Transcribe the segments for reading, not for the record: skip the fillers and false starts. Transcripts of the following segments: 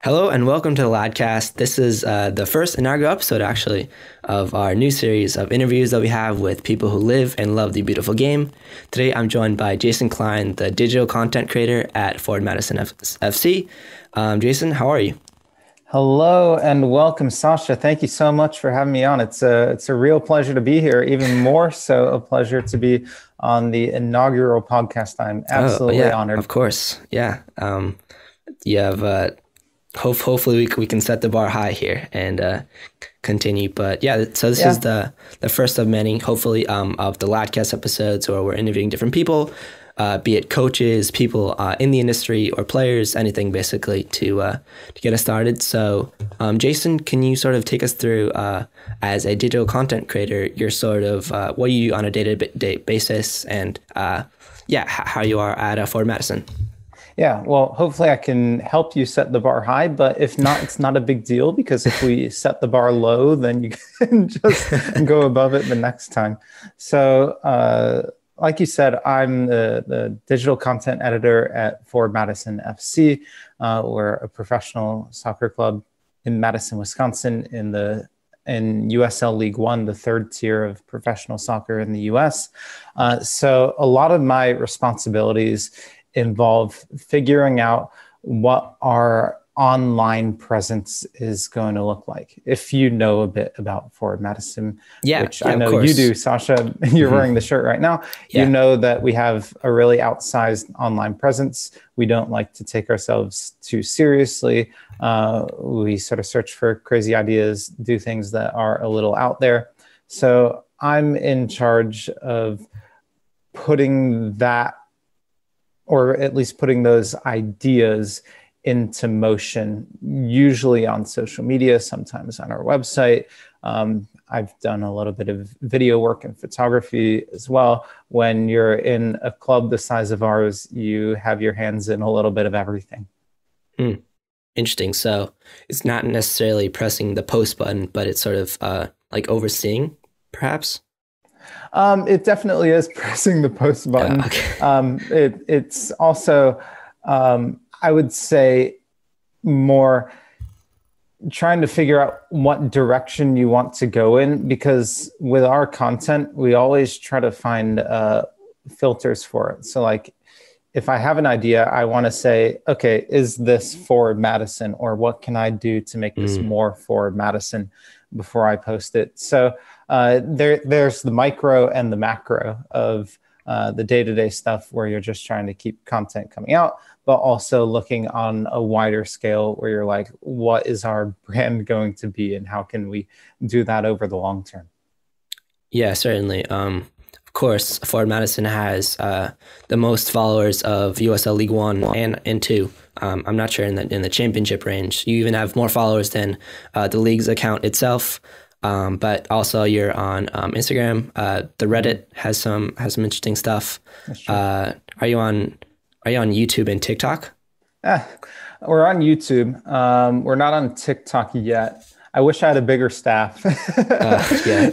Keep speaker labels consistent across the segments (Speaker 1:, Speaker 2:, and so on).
Speaker 1: Hello and welcome to the Ladcast. This is the first inaugural episode, actually, of our new series of interviews that we have with people who live and love the beautiful game. Today, I'm joined by Jason Klein, the digital content creator at Ford Madison FC. Jason, how are you?
Speaker 2: Hello and welcome, Sasha. Thank you so much for having me on. It's a real pleasure to be here. Even more so, a pleasure to be on the inaugural podcast. I'm absolutely honored.
Speaker 1: Of course. Yeah. You have. Hopefully we can set the bar high here and continue. But yeah, so this is the first of many, hopefully, of the Ladcast episodes where we're interviewing different people, be it coaches, people in the industry, or players, anything basically to get us started. So, Jason, can you sort of take us through as a digital content creator, your sort of what you do on a day-to-day basis, and how you are at Ford Madison?
Speaker 2: Yeah, well, hopefully I can help you set the bar high, but if not, it's not a big deal because if we set the bar low, then you can just go above it the next time. So, like you said, I'm the digital content editor at Ford Madison FC. We're a professional soccer club in Madison, Wisconsin, in USL League One, the third tier of professional soccer in the US. So a lot of my responsibilities involve figuring out what our online presence is going to look like. If you know a bit about Ford Madison, which I know you do, Sasha, you're wearing the shirt right now. You know that we have a really outsized online presence. We don't like to take ourselves too seriously. We sort of search for crazy ideas, do things that are a little out there. So I'm in charge of putting that, or at least putting those ideas into motion, usually on social media, sometimes on our website. I've done a little bit of video work and photography as well. When you're in a club the size of ours, you have your hands in a little bit of everything.
Speaker 1: Interesting. So it's not necessarily pressing the post button, but it's sort of like overseeing, perhaps?
Speaker 2: It definitely is pressing the post button. It's also, I would say, more trying to figure out what direction you want to go in, because with our content, we always try to find filters for it. So like, if I have an idea, I want to say, okay, is this for Madison, or what can I do to make this more for Madison before I post it? So there's the micro and the macro of the day-to-day stuff where you're just trying to keep content coming out, but also looking on a wider scale where you're like, what is our brand going to be and how can we do that over the long term?
Speaker 1: Yeah, certainly. Of course, Ford Madison has the most followers of USL League One and Two. I'm not sure in the championship range. You even have more followers than the league's account itself. But also you're on Instagram. The Reddit has some interesting stuff. Are you on YouTube and TikTok?
Speaker 2: We're on YouTube. We're not on TikTok yet. I wish I had a bigger staff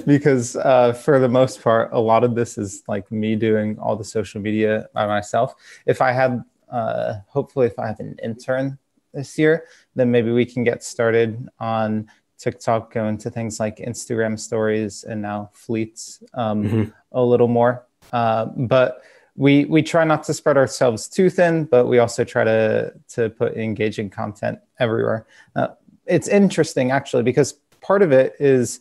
Speaker 2: because for the most part, a lot of this is like me doing all the social media by myself. If I had, hopefully if I have an intern this year, then maybe we can get started on TikTok, go into things like Instagram stories and now fleets a little more. But we try not to spread ourselves too thin, but we also try to put engaging content everywhere. It's interesting, actually, because part of it is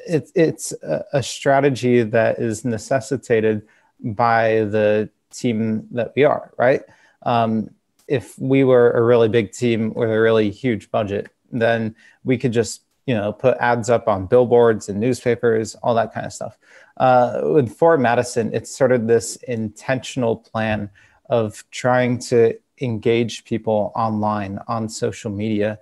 Speaker 2: it's a strategy that is necessitated by the team that we are, right? If we were a really big team with a really huge budget, then we could just, put ads up on billboards and newspapers, all that kind of stuff. With Ford Madison, it's sort of this intentional plan of trying to engage people online on social media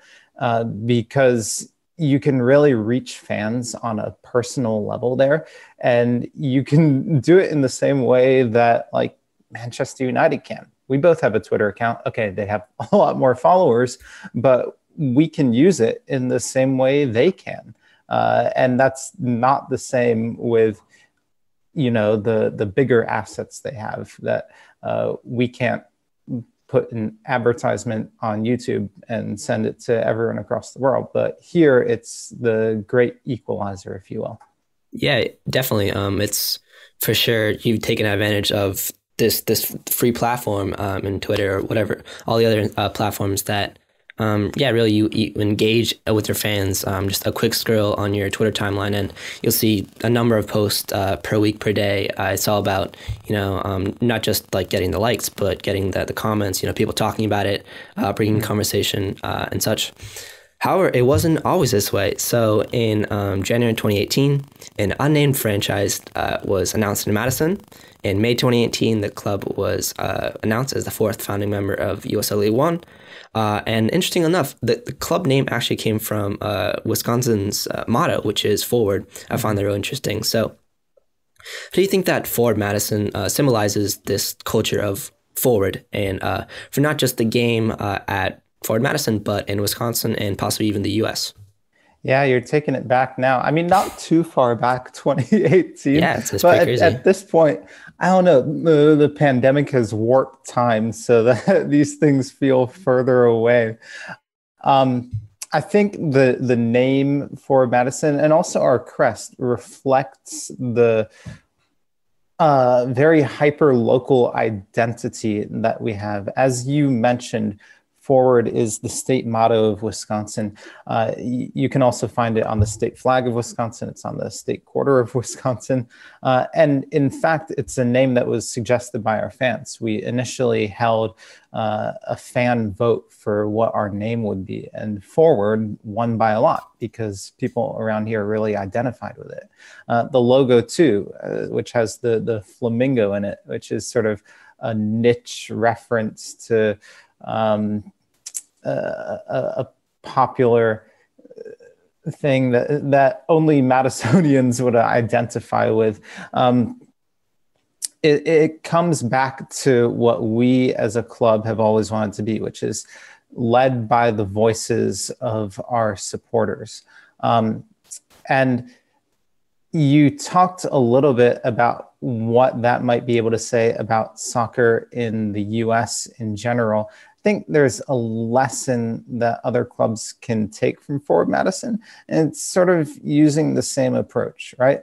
Speaker 2: because you can really reach fans on a personal level there. And you can do it in the same way that like Manchester United can. We both have a Twitter account. Okay, they have a lot more followers, but we can use it in the same way they can. And that's not the same with, the bigger assets they have that we can't put an advertisement on YouTube and send it to everyone across the world. But here it's the great equalizer, if you will.
Speaker 1: Yeah, definitely. It's for sure you've taken advantage of this free platform in Twitter or whatever, all the other platforms that yeah, really you engage with your fans. Just a quick scroll on your Twitter timeline, and you'll see a number of posts per week, per day. It's all about not just like getting the likes, but getting the comments. People talking about it, bringing conversation and such. However, it wasn't always this way. So in January 2018, an unnamed franchise was announced in Madison. In May 2018, the club was announced as the fourth founding member of USL League One. And interesting enough, the club name actually came from Wisconsin's motto, which is forward. I find that really interesting. So how do you think that Forward Madison symbolizes this culture of forward and for not just the game at Forward Madison, but in Wisconsin and possibly even the U.S.?
Speaker 2: Yeah, you're taking it back now. I mean, not too far back, 2018.
Speaker 1: Yeah, it's
Speaker 2: but
Speaker 1: pretty crazy.
Speaker 2: At this point, I don't know. The pandemic has warped time so that these things feel further away. I think the name for Madison and also our crest reflects the very hyper local identity that we have. As you mentioned, forward is the state motto of Wisconsin. You can also find it on the state flag of Wisconsin. It's on the state quarter of Wisconsin. And in fact, it's a name that was suggested by our fans. We initially held a fan vote for what our name would be. And forward won by a lot because people around here really identified with it. The logo too, which has the flamingo in it, which is sort of a niche reference to a popular thing that only Madisonians would identify with. It comes back to what we as a club have always wanted to be, which is led by the voices of our supporters. And you talked a little bit about what that might be able to say about soccer in the US in general. I think there's a lesson that other clubs can take from Forward Madison, and it's sort of using the same approach, right?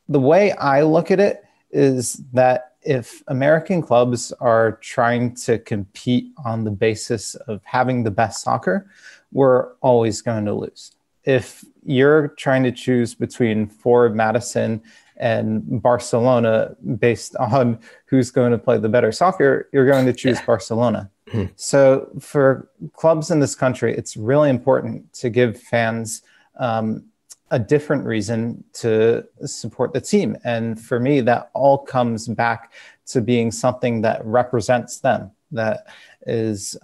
Speaker 2: The way I look at it is that if American clubs are trying to compete on the basis of having the best soccer, we're always going to lose. If you're trying to choose between Forward Madison and Barcelona based on who's going to play the better soccer, you're going to choose Barcelona. So for clubs in this country, it's really important to give fans a different reason to support the team. And for me, that all comes back to being something that represents them, that is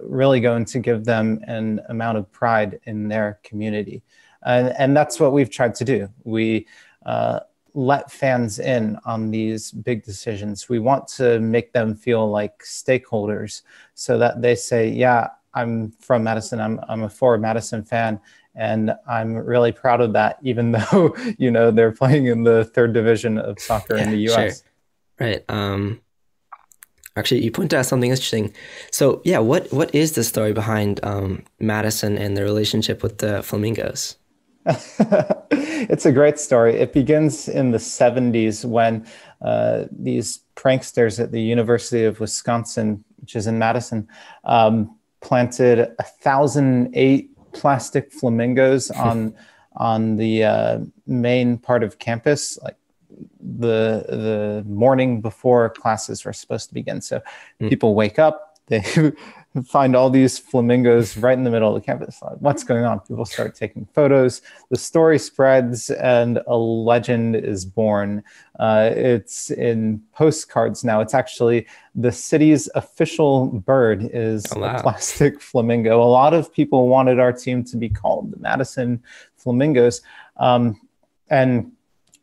Speaker 2: really going to give them an amount of pride in their community. And that's what we've tried to do. We let fans in on these big decisions. We want to make them feel like stakeholders so that they say, yeah, I'm from Madison. I'm a Forward Madison fan. And I'm really proud of that, even though, they're playing in the third division of soccer in the US.
Speaker 1: Sure. Right. Actually, you pointed out something interesting. So yeah, what is the story behind Madison and the relationship with the Flamingos?
Speaker 2: It's a great story. It begins in the 70s when these pranksters at the University of Wisconsin, which is in Madison, planted 1,008 plastic flamingos on the main part of campus, like the morning before classes were supposed to begin. So people wake up, they find all these flamingos right in the middle of the campus. Like, what's going on? People start taking photos. The story spreads and a legend is born. It's in postcards now. It's actually the city's official bird is a plastic flamingo. A lot of people wanted our team to be called the Madison Flamingos. And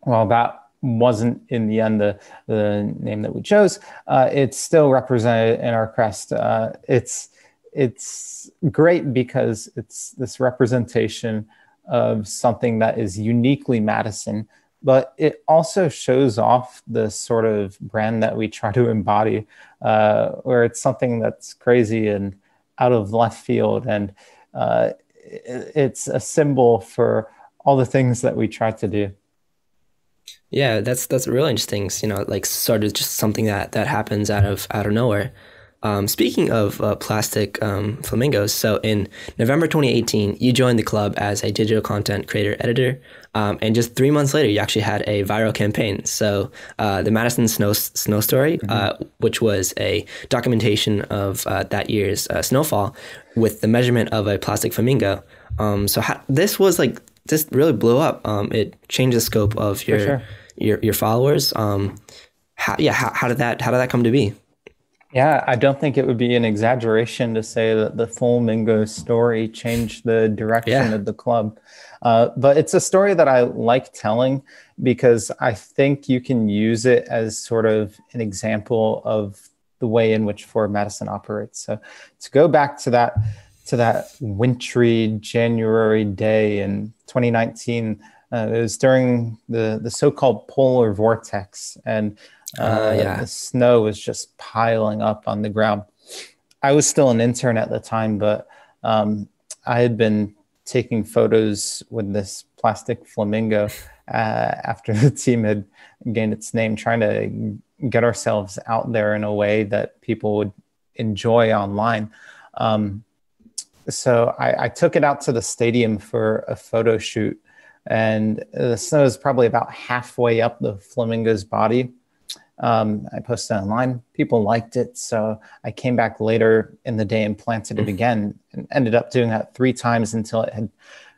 Speaker 2: well, that wasn't in the end the name that we chose. It's still represented in our crest. It's great because it's this representation of something that is uniquely Madison, but it also shows off the sort of brand that we try to embody, where it's something that's crazy and out of left field, and it's a symbol for all the things that we try to do.
Speaker 1: Yeah, that's really interesting. Like sort of just something that happens out of nowhere. Speaking of plastic flamingos, so in November 2018, you joined the club as a digital content creator editor, and just 3 months later, you actually had a viral campaign. So the Madison Snow Story, which was a documentation of that year's snowfall with the measurement of a plastic flamingo. This was like this really blew up. It changed the scope of your followers. How did that come to be?
Speaker 2: Yeah, I don't think it would be an exaggeration to say that the full Mingo story changed the direction of the club. But it's a story that I like telling because I think you can use it as sort of an example of the way in which Ford Madison operates. So to go back to that wintry January day in 2019, it was during the so-called polar vortex, and the snow was just piling up on the ground. I was still an intern at the time, but I had been taking photos with this plastic flamingo after the team had gained its name, trying to get ourselves out there in a way that people would enjoy online. So I took it out to the stadium for a photo shoot, and the snow is probably about halfway up the flamingo's body. I posted it online. People liked it. So I came back later in the day and planted it again, and ended up doing that 3 times until it had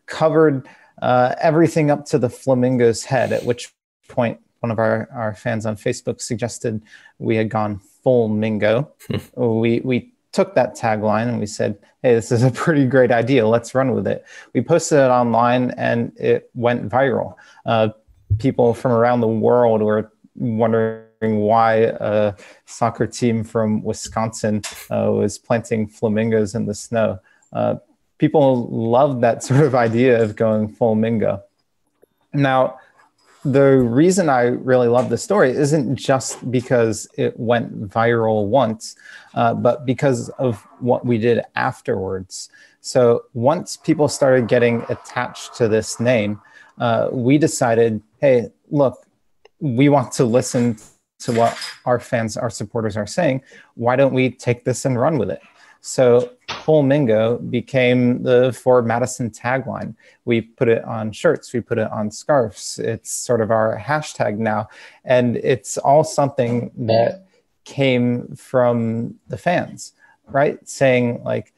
Speaker 2: covered everything up to the flamingo's head, at which point one of our fans on Facebook suggested we had gone full Mingo. We took that tagline and we said, hey, this is a pretty great idea. Let's run with it. We posted it online and it went viral. People from around the world were wondering why a soccer team from Wisconsin was planting flamingos in the snow. People loved that sort of idea of going full Mingo. Now, the reason I really love the story isn't just because it went viral once, but because of what we did afterwards. So once people started getting attached to this name, we decided, hey, look, we want to listen to what our fans, our supporters are saying. Why don't we take this and run with it? So Full Mingo became the Ford Madison tagline. We put it on shirts, we put it on scarves. It's sort of our hashtag now. And it's all something that came from the fans, right? Saying like,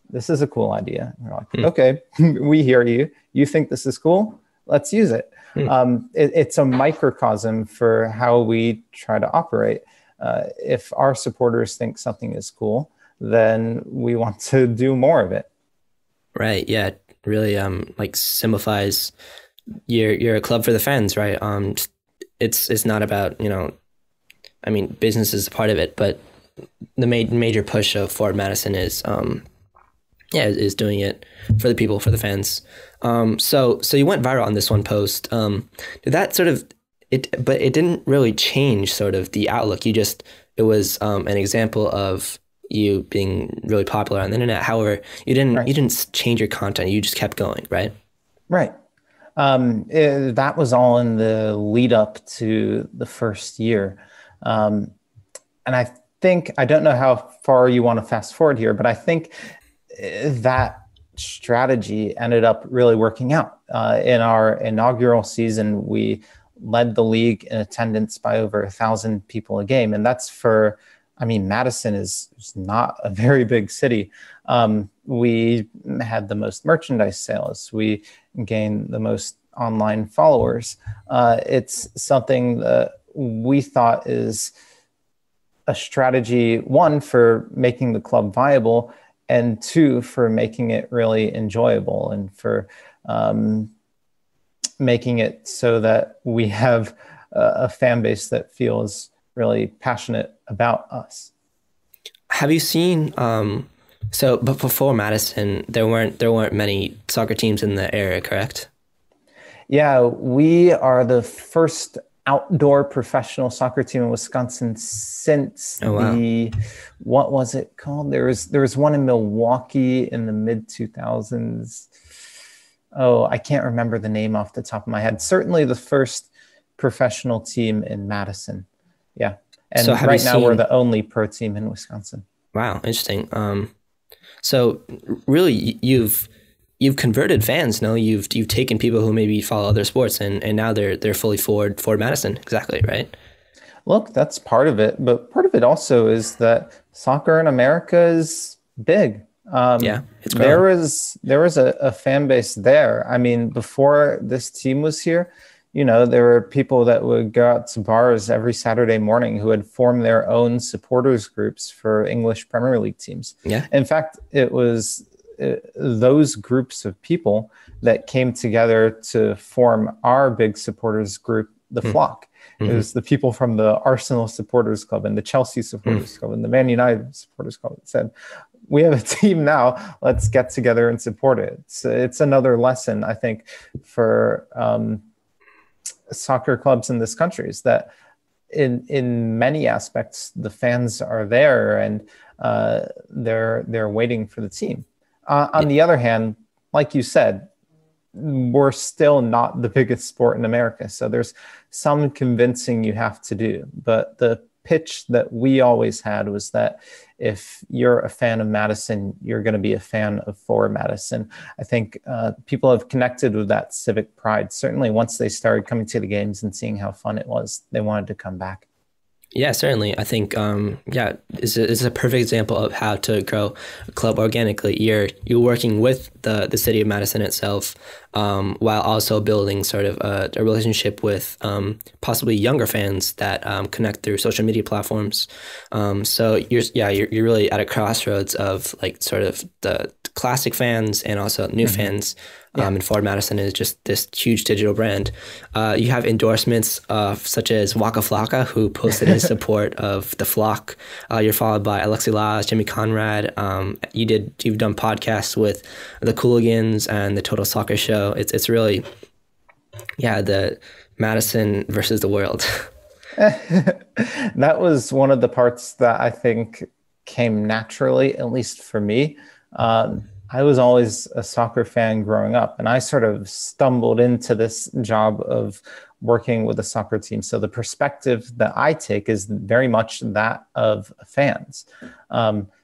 Speaker 2: this is a cool idea. And we're like, okay, we hear you. You think this is cool? Let's use it. It's a microcosm for how we try to operate. If our supporters think something is cool, then we want to do more of it.
Speaker 1: Right. Yeah. Really like simplifies you're a club for the fans, right? It's not about, I mean, business is a part of it, but the major push of Ford Madison is is doing it for the people, for the fans. So you went viral on this one post. Did that sort of but it didn't really change sort of the outlook. It was an example of you being really popular on the internet. However, you didn't change your content. You just kept going, right?
Speaker 2: Right. That was all in the lead up to the first year. And I think, I don't know how far you want to fast forward here, but I think that strategy ended up really working out. In our inaugural season, we led the league in attendance by over 1,000 people a game. And that's Madison is not a very big city. We had the most merchandise sales. We gained the most online followers. It's something that we thought is a strategy, one, for making the club viable, and two, for making it really enjoyable, and for making it so that we have a fan base that feels really passionate about us.
Speaker 1: Have you seen but before Madison there weren't many soccer teams in the area, correct?
Speaker 2: Yeah, we are the first outdoor professional soccer team in Wisconsin since
Speaker 1: Oh, wow.
Speaker 2: what was it called? There was one in Milwaukee in the mid 2000s. Oh, I can't remember the name off the top of my head. Certainly the first professional team in Madison. Yeah.
Speaker 1: So
Speaker 2: And
Speaker 1: have you
Speaker 2: right now we're
Speaker 1: seen,
Speaker 2: the only pro team in Wisconsin.
Speaker 1: wow, interesting. So really you've converted fans, no? You've taken people who maybe follow other sports and now they're fully for Madison. Exactly, right?
Speaker 2: Look, that's part of it, but part of it also is that soccer in America is big.
Speaker 1: Yeah, it's
Speaker 2: There
Speaker 1: growing.
Speaker 2: was a fan base there. I mean, before this team was here, there were people that would go out to bars every Saturday morning who had formed their own supporters groups for English Premier League teams.
Speaker 1: Yeah.
Speaker 2: In fact, it was those groups of people that came together to form our big supporters group, the Flock. It
Speaker 1: Mm-hmm.
Speaker 2: was the people from the Arsenal Supporters Club and the Chelsea Supporters Club and the Man United Supporters Club that said, we have a team now, let's get together and support it. It's another lesson, I think, for soccer clubs in this country is that in many aspects, the fans are there and they're waiting for the team. On the other hand, like you said, we're still not the biggest sport in America. So there's some convincing you have to do. But the pitch that we always had was that if you're a fan of Madison, you're going to be a fan of for Madison. I think people have connected with that civic pride. Certainly once they started coming to the games and seeing how fun it was, they wanted to come back.
Speaker 1: Yeah, certainly. I think, yeah, it's a perfect example of how to grow a club organically. You're working with the city of Madison itself, while also building sort of a relationship with possibly younger fans that connect through social media platforms. So you're really at a crossroads of like sort of the classic fans and also new fans. And Ford Madison is just this huge digital brand. You have endorsements such as Waka Flocka, who posted his support of the Flock. You're followed by Alexi Laz, Jimmy Conrad. You've done podcasts with the Cooligans and the Total Soccer Show. It's really, yeah, the Madison versus the world.
Speaker 2: That was one of the parts that I think came naturally, at least for me. I was always a soccer fan growing up, and I sort of stumbled into this job of working with a soccer team. So the perspective that I take is very much that of fans.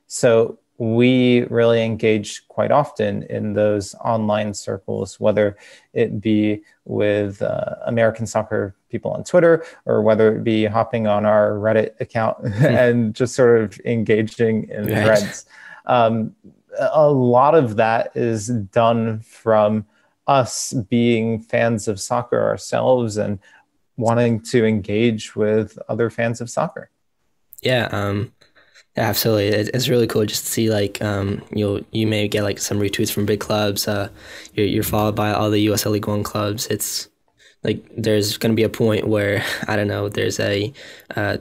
Speaker 2: So we really engage quite often in those online circles, whether it be with American soccer people on Twitter or whether it be hopping on our Reddit account and just sort of engaging in threads. A lot of that is done from us being fans of soccer ourselves and wanting to engage with other fans of soccer.
Speaker 1: Yeah, yeah, absolutely. It's really cool just to see like you may get like some retweets from big clubs. You're followed by all the USL League One clubs. It's like there's going to be a point where I don't know. There's a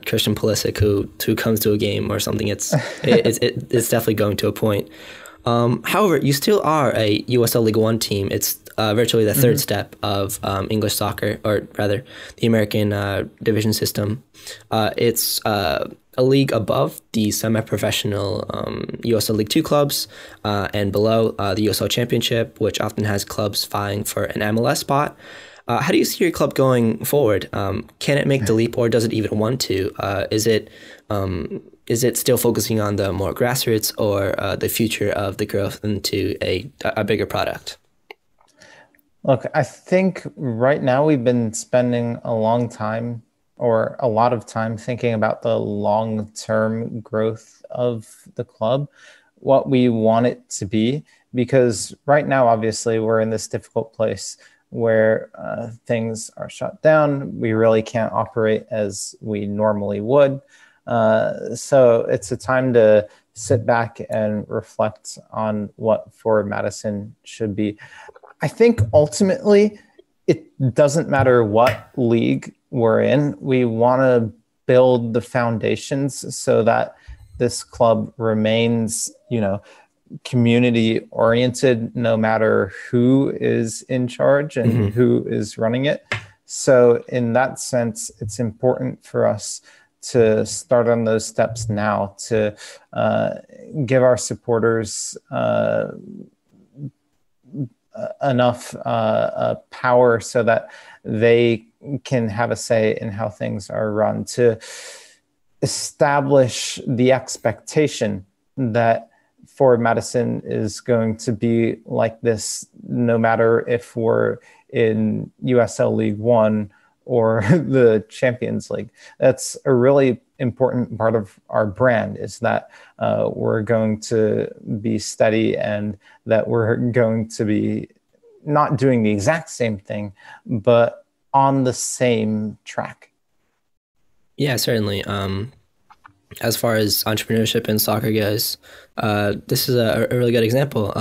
Speaker 1: Christian Pulisic who comes to a game or something. It's definitely going to a point. However, you still are a USL League One team. It's virtually the third step of English soccer, or rather, the American division system. It's a league above the semi-professional USL League Two clubs, and below the USL Championship, which often has clubs vying for an MLS spot. How do you see your club going forward? Can it make the leap, or does it even want to? Is it still focusing on the more grassroots, or the future of the growth into a bigger product?
Speaker 2: Look, I think right now we've been spending a lot of time thinking about the long-term growth of the club, what we want it to be, because right now, obviously, we're in this difficult place where things are shut down. We really can't operate as we normally would. So it's a time to sit back and reflect on what Forward Madison should be. I think ultimately it doesn't matter what league we're in. We want to build the foundations so that this club remains, community oriented, no matter who is in charge and who is running it. So in that sense, it's important for us to start on those steps now to give our supporters enough power so that they can have a say in how things are run, to establish the expectation that Forward Madison is going to be like this, no matter if we're in USL League One or the Champions League. That's a really important part of our brand, is that we're going to be steady and that we're going to be not doing the exact same thing, but on the same track.
Speaker 1: Yeah, certainly. As far as entrepreneurship in soccer goes, this is a really good example.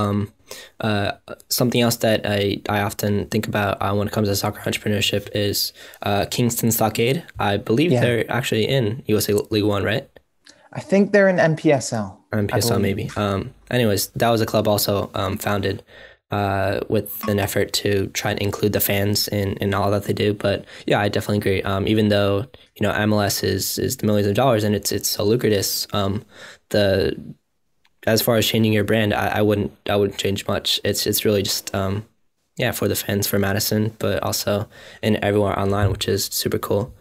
Speaker 1: Something else that I often think about when it comes to soccer entrepreneurship is Kingston Stockade. I believe they're actually in USA League One, right?
Speaker 2: I think they're in NPSL.
Speaker 1: NPSL, maybe. Anyways, that was a club also founded with an effort to try and include the fans in all that they do. But yeah, I definitely agree. Even though, you know, MLS is the millions of dollars and it's so lucrative, as far as changing your brand, I wouldn't change much. It's really just for the fans, for Madison, but also in everywhere online, which is super cool.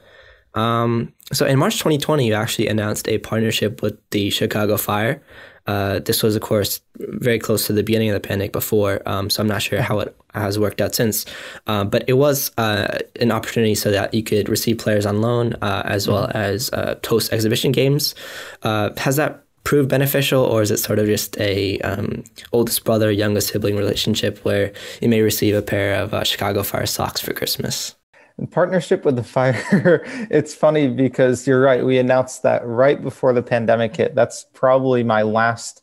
Speaker 1: So in March 2020, you actually announced a partnership with the Chicago Fire. This was, of course, very close to the beginning of the pandemic before, so I'm not sure how it has worked out since. But it was an opportunity so that you could receive players on loan as well as host exhibition games. Has that proved beneficial, or is it sort of just a oldest brother, youngest sibling relationship where you may receive a pair of Chicago Fire socks for Christmas?
Speaker 2: In partnership with the Fire, it's funny because you're right. We announced that right before the pandemic hit. That's probably my last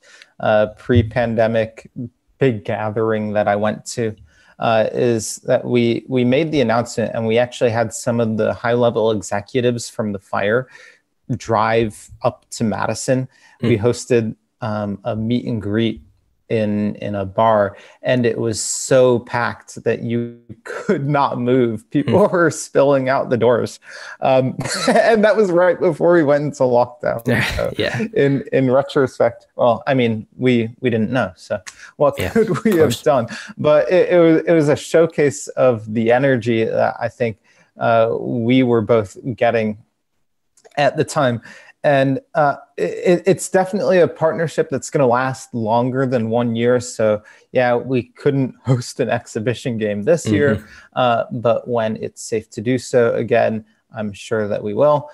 Speaker 2: pre-pandemic big gathering that I went to, is that we made the announcement, and we actually had some of the high-level executives from the Fire drive up to Madison. We hosted a meet and greet in a bar, and it was so packed that you could not move. People were spilling out the doors, and that was right before we went into lockdown. So in retrospect, well, I mean, we didn't know, so what could we have done? But it was a showcase of the energy that I think we were both getting at the time. And it's definitely a partnership that's going to last longer than 1 year. So yeah, we couldn't host an exhibition game this year, but when it's safe to do so again, I'm sure that we will.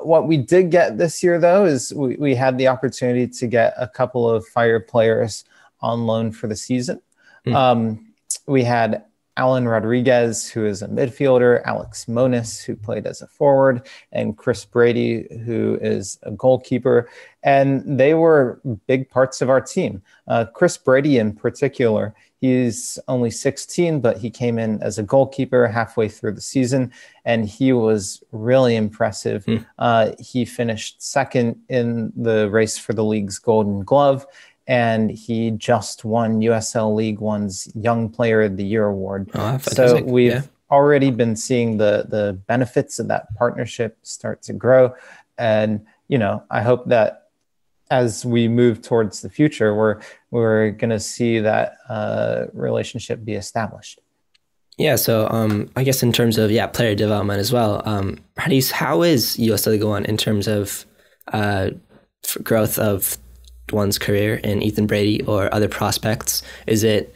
Speaker 2: What we did get this year, though, is we had the opportunity to get a couple of Fire players on loan for the season. We had Alan Rodriguez, who is a midfielder, Alex Monis, who played as a forward, and Chris Brady, who is a goalkeeper. And they were big parts of our team. Chris Brady in particular, he's only 16, but he came in as a goalkeeper halfway through the season, and he was really impressive. He finished second in the race for the league's Golden Glove, and he just won USL League One's Young Player of the Year award. So we've already been seeing the benefits of that partnership start to grow. And, you know, I hope that as we move towards the future, we're going to see that relationship be established.
Speaker 1: Yeah, so I guess in terms of player development as well, how is USL League One in terms of growth of one's career in Ethan Brady or other prospects? Is it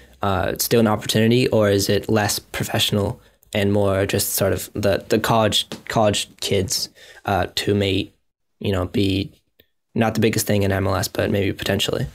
Speaker 1: still an opportunity, or is it less professional and more just sort of the college kids who may, you know, be not the biggest thing in MLS, but maybe potentially?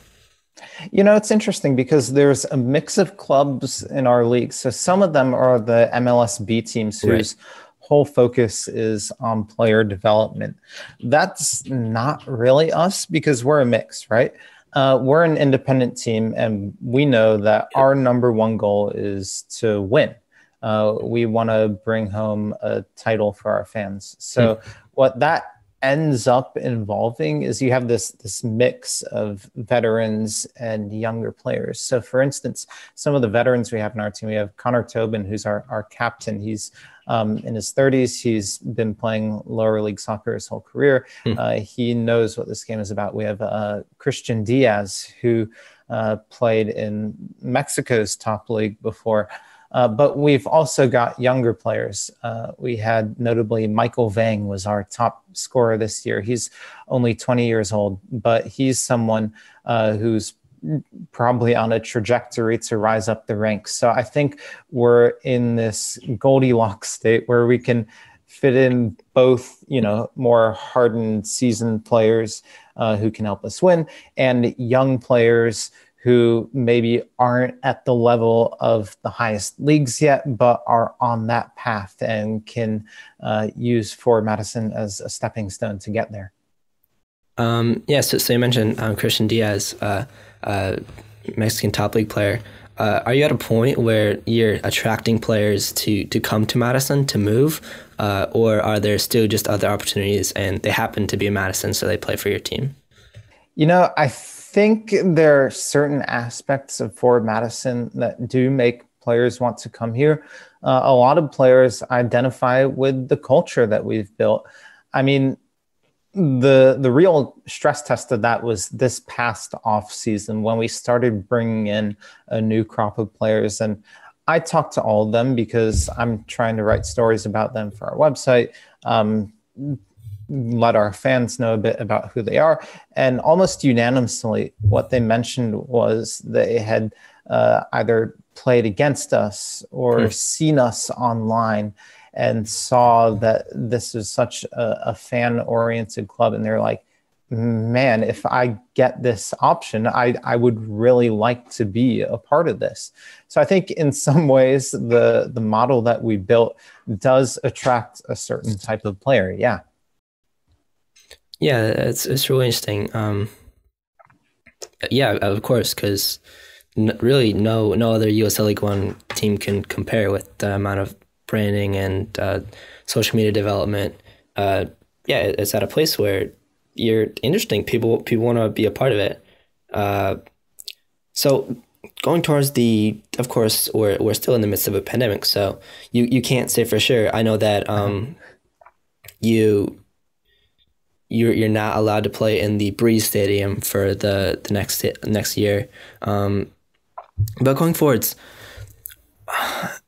Speaker 2: You know, it's interesting because there's a mix of clubs in our league. So some of them are the MLS B teams whose whole focus is on player development. That's not really us because we're a mix, right? We're an independent team, and we know that our number one goal is to win. We want to bring home a title for our fans. So what that ends up involving is you have this mix of veterans and younger players. So for instance, some of the veterans we have in our team, we have Connor Tobin, who's our captain. He's in his 30s. He's been playing lower league soccer his whole career. He knows what this game is about. We have Christian Diaz, who played in Mexico's top league before. But we've also got younger players. We had notably Michael Vang was our top scorer this year. He's only 20 years old, but he's someone who's probably on a trajectory to rise up the ranks. So I think we're in this Goldilocks state where we can fit in both, more hardened, seasoned players who can help us win, and young players who maybe aren't at the level of the highest leagues yet, but are on that path and can use Forward Madison as a stepping stone to get there.
Speaker 1: So you mentioned Christian Diaz, Mexican top league player. Are you at a point where you're attracting players to come to Madison to move, or are there still just other opportunities and they happen to be in Madison, so they play for your team?
Speaker 2: I think there are certain aspects of Forward Madison that do make players want to come here. A lot of players identify with the culture that we've built. I mean, the real stress test of that was this past off season when we started bringing in a new crop of players. And I talked to all of them because I'm trying to write stories about them for our website. Let our fans know a bit about who they are. And almost unanimously, what they mentioned was they had either played against us or seen us online and saw that this is such a fan-oriented club. And they're like, man, if I get this option, I would really like to be a part of this. So I think in some ways, the model that we built does attract a certain type of player. Yeah.
Speaker 1: Yeah, it's really interesting. Yeah, of course, because really no other USL League One team can compare with the amount of branding and social media development. It's at a place where you're interesting. People want to be a part of it. So going towards of course, we're still in the midst of a pandemic, so you can't say for sure. I know that you're not allowed to play in the Breeze Stadium for the next year. But going forwards,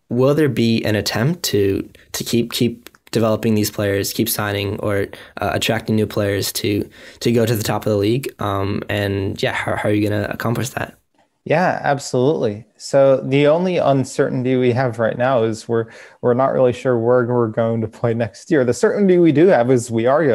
Speaker 1: will there be an attempt to keep developing these players, keep signing or attracting new players to go to the top of the league? How are you going to accomplish that?
Speaker 2: Yeah, absolutely. So the only uncertainty we have right now is we're not really sure where we're going to play next year. The certainty we do have is we are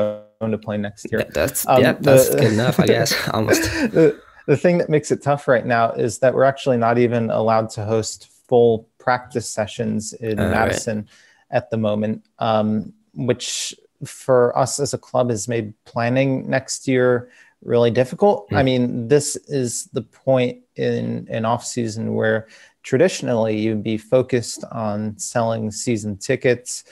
Speaker 2: going to play next year.
Speaker 1: That's good enough, I guess. Almost.
Speaker 2: The thing that makes it tough right now is that we're actually not even allowed to host full practice sessions in Madison at the moment, which for us as a club has made planning next year really difficult. I mean, this is the point in off season where traditionally you'd be focused on selling season tickets,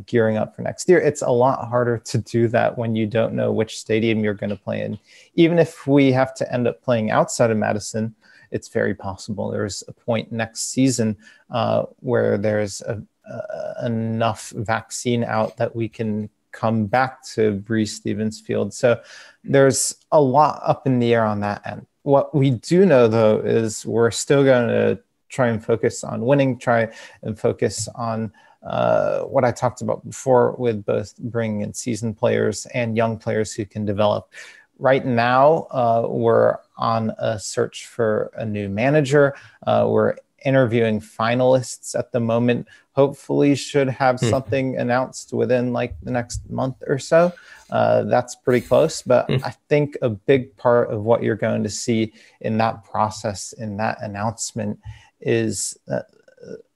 Speaker 2: gearing up for next year. It's a lot harder to do that when you don't know which stadium you're going to play in. Even if we have to end up playing outside of Madison, it's very possible there's a point next season where there's enough vaccine out that we can come back to Breeze Stevens Field. So there's a lot up in the air on that end. What we do know, though, is we're still going to try and focus on winning, try and focus on what I talked about before with both bringing in seasoned players and young players who can develop. Right now, we're on a search for a new manager. We're interviewing finalists at the moment. Hopefully should have something announced within like the next month or so. That's pretty close, but I think a big part of what you're going to see in that process, in that announcement, is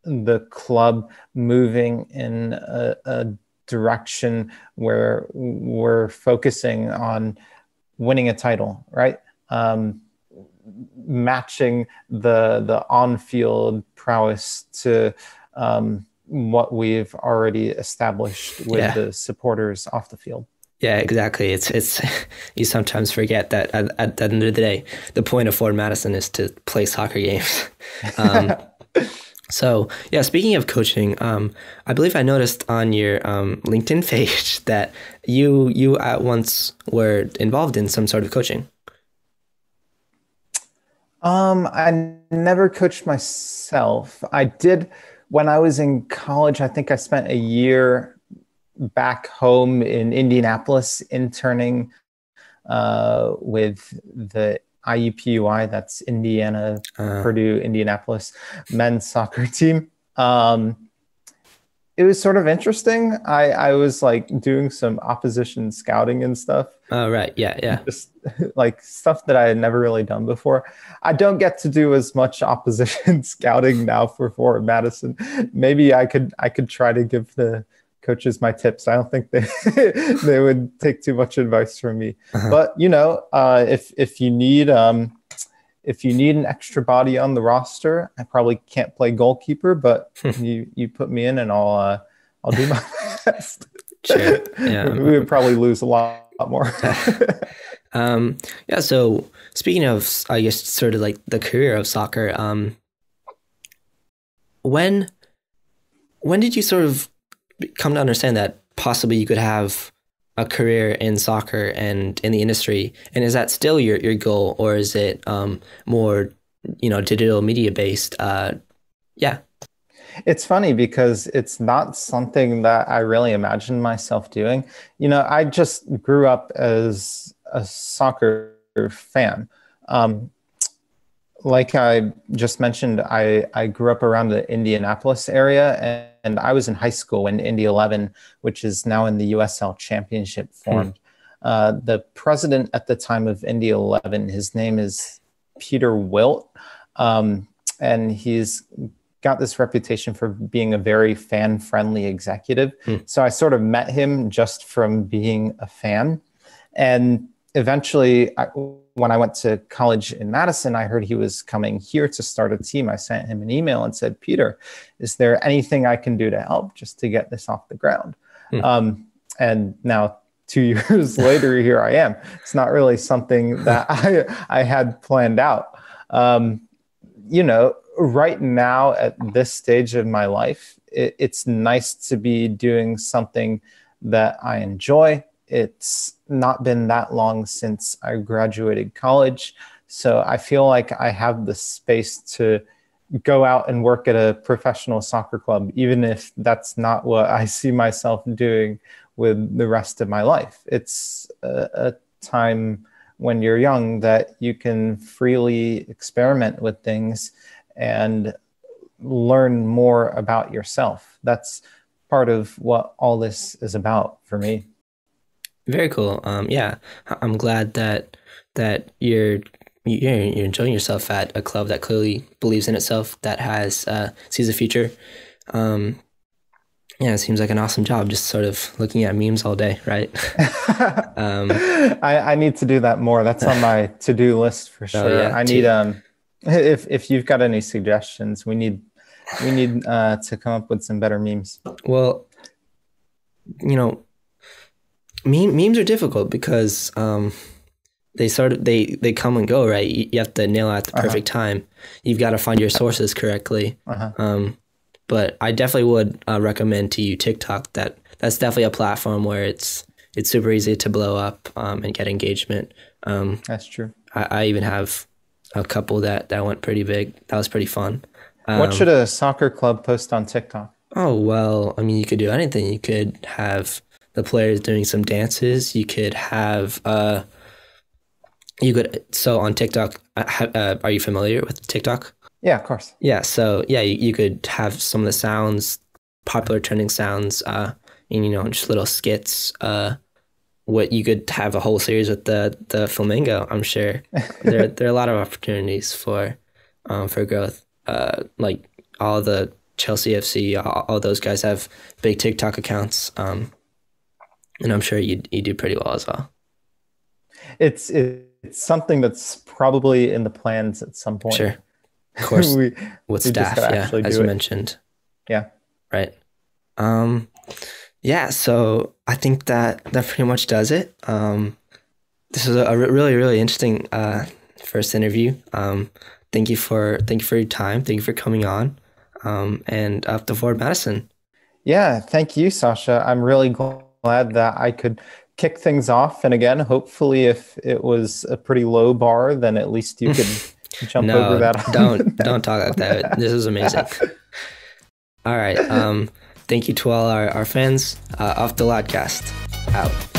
Speaker 2: the club moving in a direction where we're focusing on winning a title, right? Matching the on-field prowess to what we've already established with the supporters off the field.
Speaker 1: Yeah, exactly. It's you sometimes forget that at the end of the day, the point of Ford Madison is to play soccer games. Um, so yeah, speaking of coaching, I believe I noticed on your LinkedIn page that you at once were involved in some sort of coaching.
Speaker 2: I never coached myself. I did when I was in college. I think I spent a year back home in Indianapolis interning with the IUPUI, that's Indiana, Purdue, Indianapolis men's soccer team. It was sort of interesting. I was like doing some opposition scouting and stuff.
Speaker 1: Oh, right. Yeah, yeah.
Speaker 2: Just like stuff that I had never really done before. I don't get to do as much opposition scouting now for Fort Madison. Maybe I could try to give the coaches my tips. I don't think they they would take too much advice from me. But if you need an extra body on the roster, I probably can't play goalkeeper, but you put me in and I'll do my best.
Speaker 1: Sure. Yeah.
Speaker 2: We would probably lose a lot more.
Speaker 1: Yeah. So speaking of, I guess, sort of like the career of soccer, when did you sort of come to understand that possibly you could have a career in soccer and in the industry? And is that still your goal, or is it more, digital media based? Yeah.
Speaker 2: It's funny because it's not something that I really imagined myself doing. I just grew up as a soccer fan. Like I just mentioned, I grew up around the Indianapolis area, and I was in high school when Indy 11, which is now in the USL Championship, formed. The president at the time of Indy 11, his name is Peter Wilt, and he's got this reputation for being a very fan-friendly executive. So I sort of met him just from being a fan. And eventually, when I went to college in Madison, I heard he was coming here to start a team. I sent him an email and said, Peter, is there anything I can do to help just to get this off the ground? And now 2 years later, here I am. It's not really something that I had planned out. Right now at this stage of my life, it's nice to be doing something that I enjoy. It's not been that long since I graduated college, so I feel like I have the space to go out and work at a professional soccer club, even if that's not what I see myself doing with the rest of my life. It's a time when you're young that you can freely experiment with things and learn more about yourself. That's part of what all this is about for me.
Speaker 1: Very cool. Yeah, I'm glad that you're enjoying yourself at a club that clearly believes in itself, that has sees a future. Yeah, it seems like an awesome job, just sort of looking at memes all day, right?
Speaker 2: I need to do that more. That's on my to-do list for sure.
Speaker 1: Yeah,
Speaker 2: I need if you've got any suggestions, we need to come up with some better memes.
Speaker 1: Well, memes are difficult because they come and go, right? You have to nail out the perfect time. You've got to find your sources correctly. But I definitely would recommend to you TikTok. That's definitely a platform where it's super easy to blow up and get engagement.
Speaker 2: That's true.
Speaker 1: I even have a couple that went pretty big. That was pretty fun.
Speaker 2: What should a soccer club post on TikTok?
Speaker 1: Oh, well, I mean, you could do anything. You could have the players doing some dances. You could have so on TikTok, are you familiar with TikTok?
Speaker 2: Yeah, of course.
Speaker 1: Yeah, so yeah, you could have some of the sounds, popular trending sounds, and just little skits. What you could have a whole series with the flamingo. I'm sure there are a lot of opportunities for growth. Like all the Chelsea FC, all those guys have big TikTok accounts, and I'm sure you do pretty well as well.
Speaker 2: It's something that's probably in the plans at some point.
Speaker 1: Sure. Of course, with staff, yeah, as you mentioned.
Speaker 2: Yeah.
Speaker 1: Right. Yeah, so I think that pretty much does it. This was a really, really interesting first interview. Thank you for your time. Thank you for coming on. And up to Ford Madison.
Speaker 2: Yeah, thank you, Sasha. I'm really glad that I could kick things off. And again, hopefully, if it was a pretty low bar, then at least you could jump over that.
Speaker 1: Don't talk like that. This is amazing. All right. Thank you to all our fans. Off the Lodcast. Out.